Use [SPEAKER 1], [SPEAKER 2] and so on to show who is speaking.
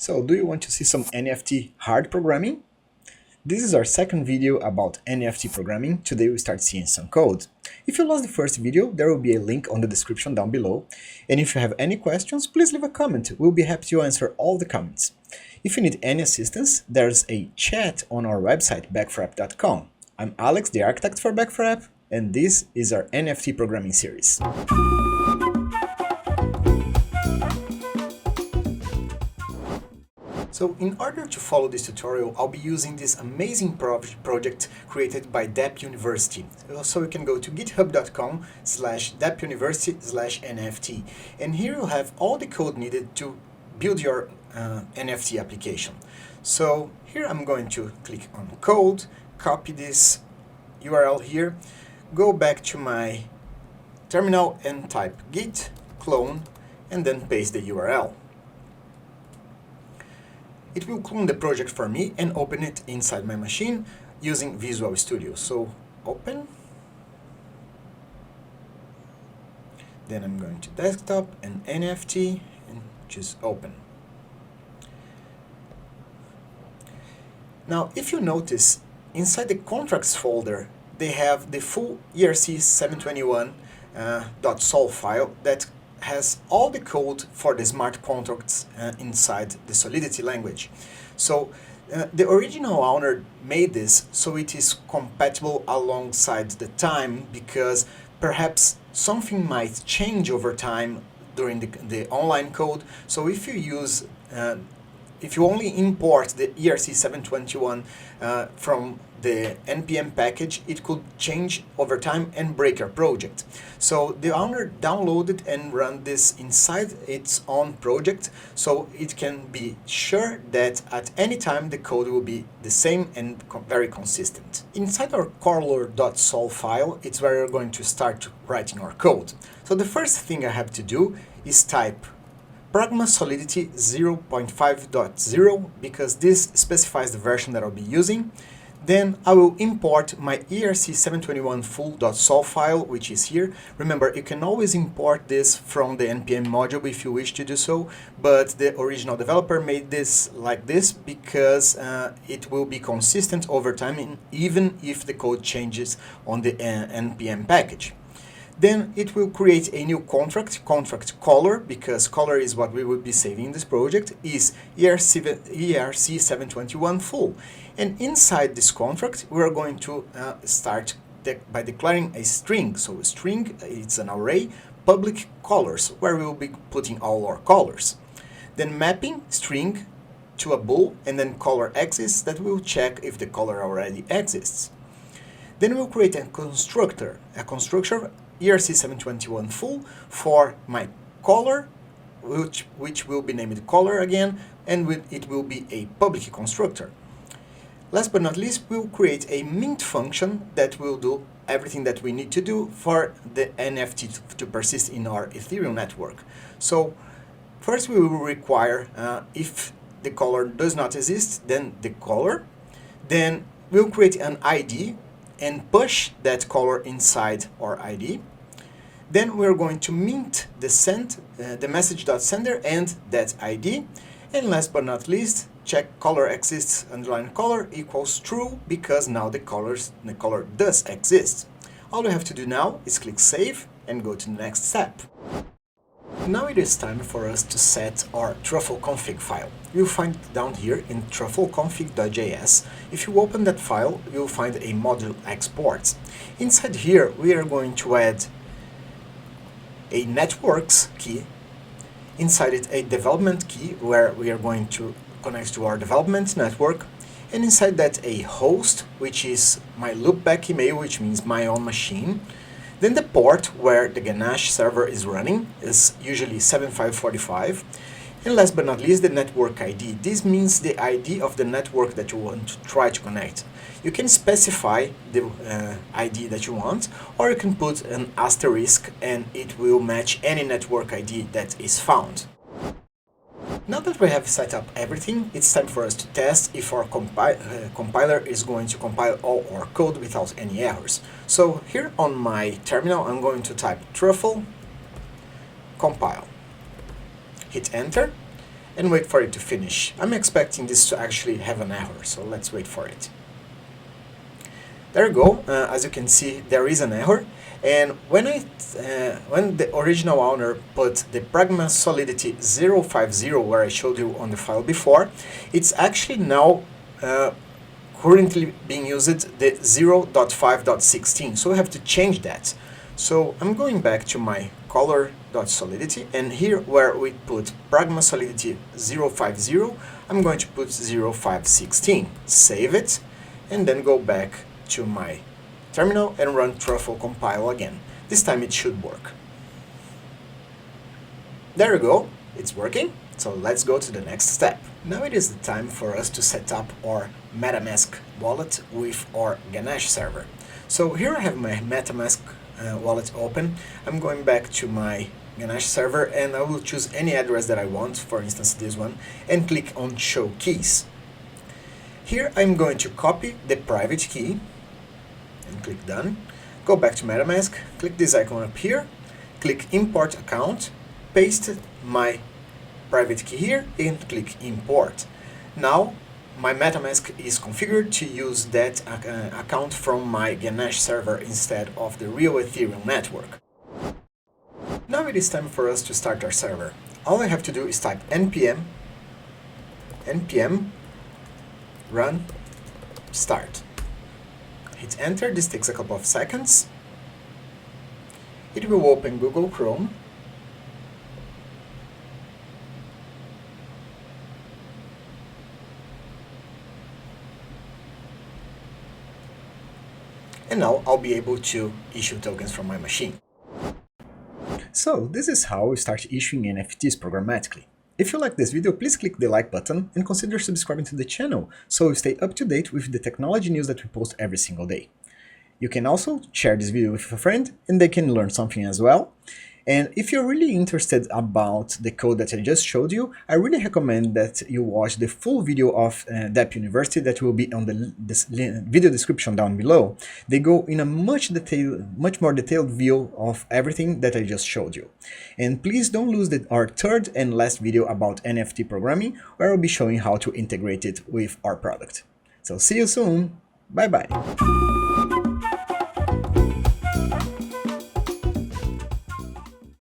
[SPEAKER 1] So, do you want to see some NFT hard programming? This is our second video about NFT programming. Today we start seeing some code. If you lost the first video, there will be a link on the description down below. And if you have any questions, please leave a comment. We'll be happy to answer all the comments. If you need any assistance, there's a chat on our website, Truffle.config. I'm Alex, the architect for Truffle, and this is our NFT programming series. So in order to follow this tutorial, I'll be using this amazing project created by Dapp University. So you can go to github.com/Dapp University/NFT. And here you'll have all the code needed to build your NFT application. So here I'm going to click on code, copy this URL here, go back to my terminal and type git clone and then paste the URL. It will clone the project for me and open it inside my machine using Visual Studio. So open. Then I'm going to desktop and NFT and choose open. Now if you notice, inside the contracts folder they have the full ERC721.sol file that has all the code for the smart contracts inside the Solidity language. So the original owner made this so it is compatible alongside the time, because perhaps something might change over time during the online code. So if you use if you only import the ERC721 from the NPM package, it could change over time and break your project. So the owner downloaded and run this inside its own project, so it can be sure that at any time the code will be the same and very consistent. Inside our color.sol file, it's where we're going to start writing our code. So the first thing I have to do is type Pragma Solidity 0.5.0 because this specifies the version that I'll be using. Then I will import my ERC721 full.sol file, which is here. Remember, you can always import this from the NPM module if you wish to do so, but the original developer made this like this because it will be consistent over time, even if the code changes on the NPM package. Then it will create a new contract color, because color is what we will be saving in this project, is ERC721 full. And inside this contract, we are going to start by declaring a string. So a string, it's an array, public colors, where we will be putting all our colors. Then mapping string to a bool, and then color exists, that will check if the color already exists. Then we'll create a constructor ERC721 full for my color, which will be named color again, and it will be a public constructor. Last but not least, we'll create a mint function that will do everything that we need to do for the NFT to persist in our Ethereum network. So first we will require, if the color does not exist, then the color. Then we'll create an ID and push that color inside our ID. Then we're going to mint the message.sender and that ID. And last but not least, check color exists underline color equals true, because now the color does exist. All we have to do now is click save and go to the next step. Now it is time for us to set our Truffle.config file. You'll find it down here in Truffle.config.js. If you open that file, you'll find a module export. Inside here, we are going to add a networks key, inside it a development key where we are going to connect to our development network, and inside that a host, which is my loopback email, which means my own machine. Then the port where the Ganache server is running is usually 7545. And last but not least, the network ID. This means the ID of the network that you want to try to connect. You can specify the ID that you want, or you can put an asterisk and it will match any network ID that is found. Now that we have set up everything, it's time for us to test if our compiler is going to compile all our code without any errors. So here on my terminal, I'm going to type Truffle compile. Hit enter, and wait for it to finish. I'm expecting this to actually have an error, so let's wait for it. There you go. As you can see, there is an error, and when the original owner put the Pragma Solidity 050 where I showed you on the file before, it's actually now currently being used the 0.5.16, so we have to change that. So I'm going back to my color.solidity, and here where we put Pragma Solidity 050, I'm going to put 0516. Save it, and then go back to my terminal and run Truffle compile again. This time it should work. There you go, it's working. So let's go to the next step. Now it is the time for us to set up our Metamask wallet with our Ganesh server. So here I have my Metamask wallet open. I'm going back to my Ganesh server, and I will choose any address that I want, for instance this one, and click on Show Keys. Here I'm going to copy the private key and click Done. Go back to Metamask, click this icon up here, click Import Account, paste my private key here and click Import. Now my Metamask is configured to use that account from my Ganesh server instead of the real Ethereum network. Now it is time for us to start our server. All I have to do is type npm run start. Hit enter. This takes a couple of seconds. It will open Google Chrome. And now I'll be able to issue tokens from my machine. So this is how we start issuing NFTs programmatically. If you like this video, please click the like button and consider subscribing to the channel so you stay up to date with the technology news that we post every single day. You can also share this video with a friend and they can learn something as well. And if you're really interested about the code that I just showed you, I really recommend that you watch the full video of Dapp University that will be on the video description down below. They go in a much more detailed view of everything that I just showed you. And please don't lose our third and last video about NFT programming, where I'll be showing how to integrate it with our product. So see you soon. Bye bye.